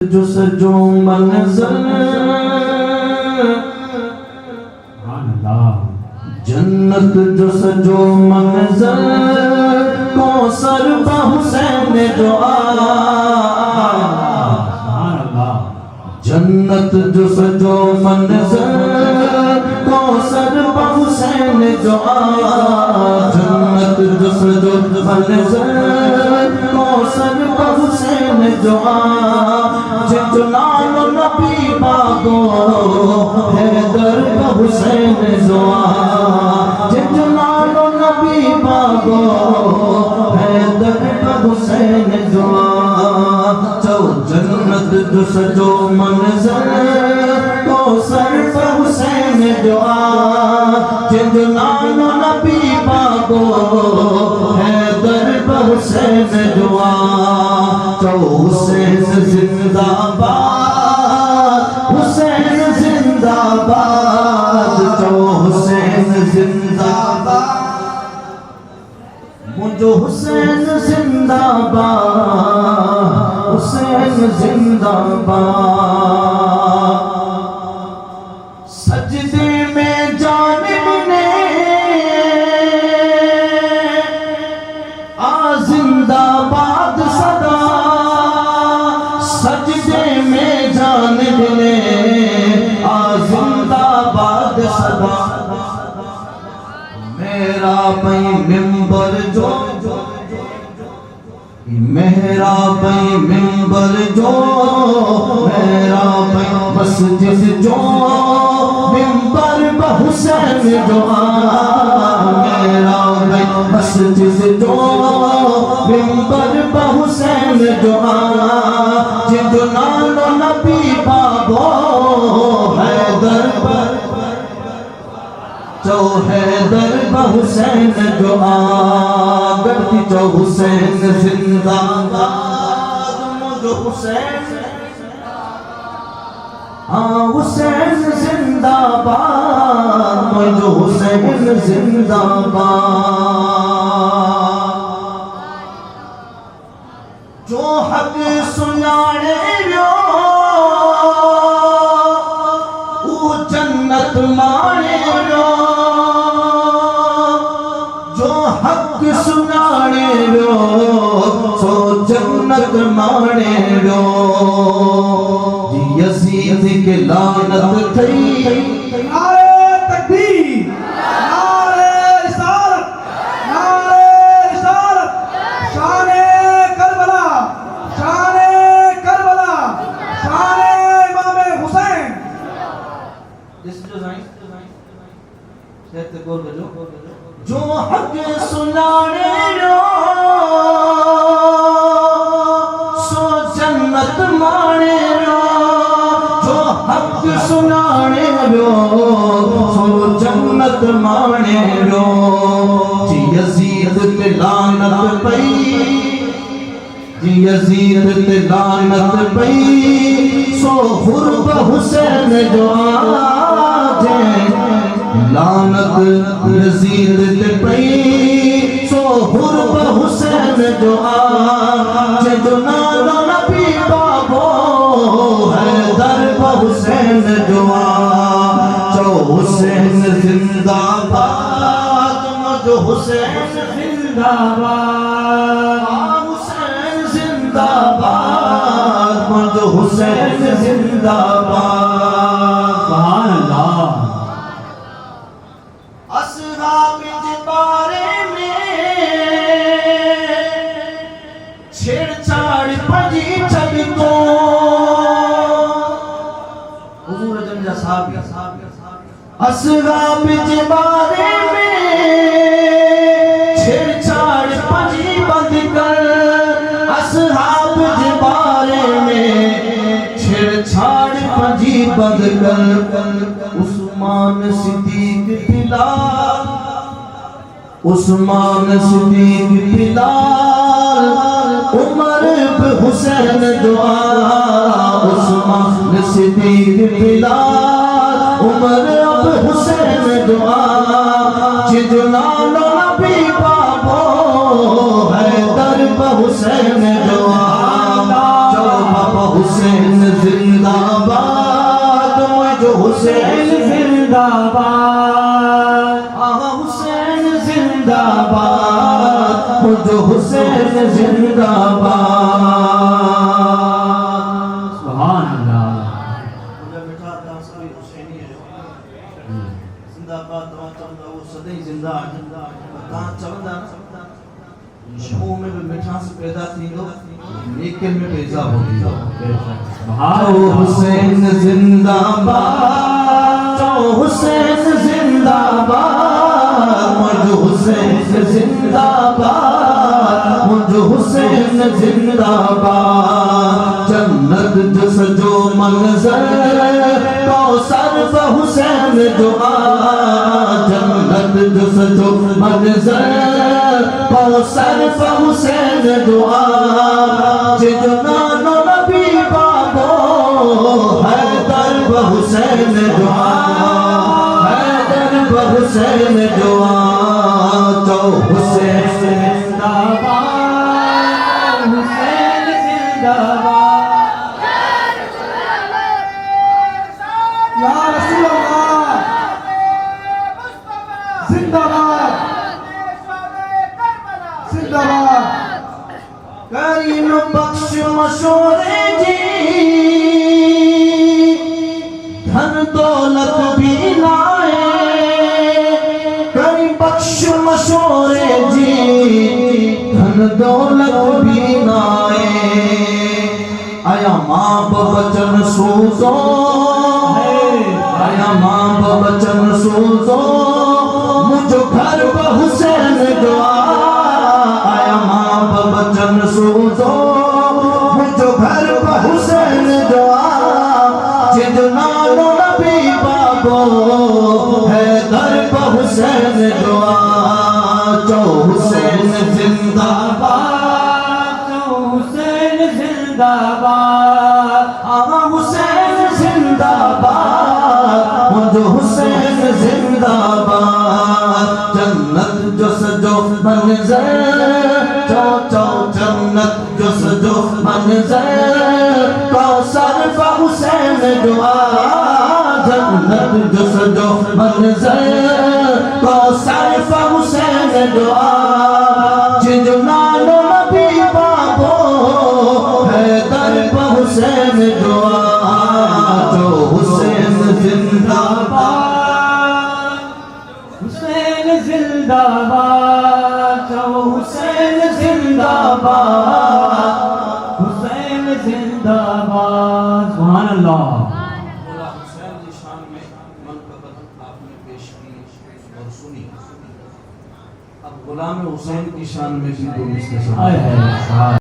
जो सजो मंज़िल जन्नत जो सजो मंज़िल कौसर हुसैन जो जन्नत जो सजो मंज़िल कौसर हुसैन जो जन्नत जो सजो मंज़िल कौसर हुसैन जो जो नालो नबी पागो हैदर हुसैन जो जो नालो नबी पागो हैदर हुसैन जो चो जन्नत जो सजो मंज़िल कौसर हुसैन जो जो नालो नबी पागो हैदर हुसैन जो चो हुसैन जिंदाबाद हुसैन जिंदाबाद चो हुसैन जिंदाबाद मुझो हुसैन जिंदाबाद हुसैन जिंदाबाद सजदे में जानिब ने जिंदाबाद सदा सजदे में जानिब ने जिंदाबाद सदा मेरा भाई मिंबर जो मेरा भाई मिंबर जो मेरा भाई मस्जिद जो मिंबर हुसैन जो मेरा भाई मस्जिद जो मिंबर हुसैन जो जिंदो नालो नबी बाबो हैदर चो हैदर हुसैन जो गढ़ती चो हुसैन जिंदाबाद मुझो हुसैन हुसैन जिंदाबाद मुझो हुसैन जिंदाबाद जो हक सुनाने वो जन्नत माने जो हक सुनाने सो जन्नत माने यजीद के लानत थई नारे तकबीर नारे रिसालत शाने करबला शाने इमाम हुसैन जो हक सुनाने सो जन्नत माने जो हक सुनाने सो जन्नत माने यजीद ते लानत पई यजीद ते लानत पई सो हुर्ब हुसैन जो लानत यजीद ते पई सो हुर्ब हुसैन जो जो नालो नबी बाबो हैदर हुसैन जो चो हुसैन जिंदाबाद मुझो हुसैन जिंदाबाद हुसैन जिंदाबाद मुझो हुसैन जिंदाबाद सुभान अल्लाह असहाब के बारे में छेड़छाड़ पजी चल तो हुजूर जंजा साहब असहाब के बारे में छेड़छाड़ पजी बंद कर असहाब के बारे में छेड़छाड़ पजी बंद कर उस्मान सिद्दीक बिलाल उस्मान सिद्दीक बिलाल उमर हुसैन जो उस्मान सिद्दीक बिलाल उमर हुसैन जो जिजो नालो नबी बाबो हैदर हुसैन जो हुसैन जिंदाबाद मुझे हुसैन जिंदाबाद हुसैन जिंदाबाद मुझे हुसैन जिंदाबाद सुभान अल्लाह मुझे मिठा दास कोई हुसैनी है जिंदाबाद तवा चवंदा वो सदैं जिंदा ता चवंदा मुंह में भी मिठास पैदा थींदो लेकिन में भी इजाफो थींदो सुभान हुसैन जिंदाबाद हुसैन जिंदाबाद मुझे हुसैन जिंदाबाद मुझे हुसैन जिंदाबाद जन्नत जस जो मंजर कौसर व हुसैन दुआ जन्नत जस जो मंजर कौसर व हुसैन दुआ जो नानो नबी बाबो हैदर व हुसैन दुआ हैदर व हुसैन दुआ तो हुसैन जिंदाबाद हुसैन जिंदाबाद या रसूल अल्लाह जिंदाबाद जिंदाबाद करीम बख्श मशोरे जी धन दौलत भी लाए करीम बख्श मशोरे जी धन दौलत भी लाए आया माँ बचन सूजो आया माँ बचन सूजो मुझो घर ब हुसैन दुआ आया माँ बचन सूजो मुझो घर ब हुसैन दुआ जिद नानो नबी बाबो हैदर ब हुसैन दुआ जो हुसैन जिंदाबाद हुसैन जिंदाबाद हुसैन जिंदाबाद मुझे हुसैन जिंदाबाद जन्नत जो सजो मंजर चौ चौ जन्नत जो सजो मंजर कौसर व हुसैन दुआ जन्नत जो सजो मंजर कौसर व हुसैन दुआ जिजो नानो नबी बाबो हैदर व हुसैन दुआ जो हुसैन जिंदाबाद हुसैन जिंदाबाद हुसैन जिंदाबाद हुसैन जिंदाबाद सुभान अल्लाह मौला हुसैन की शान में मनक़बत आपने पेश की और सुनी अब गुलाम हुसैन की शान में भी दो मिसरे सुनाए। हाय हाय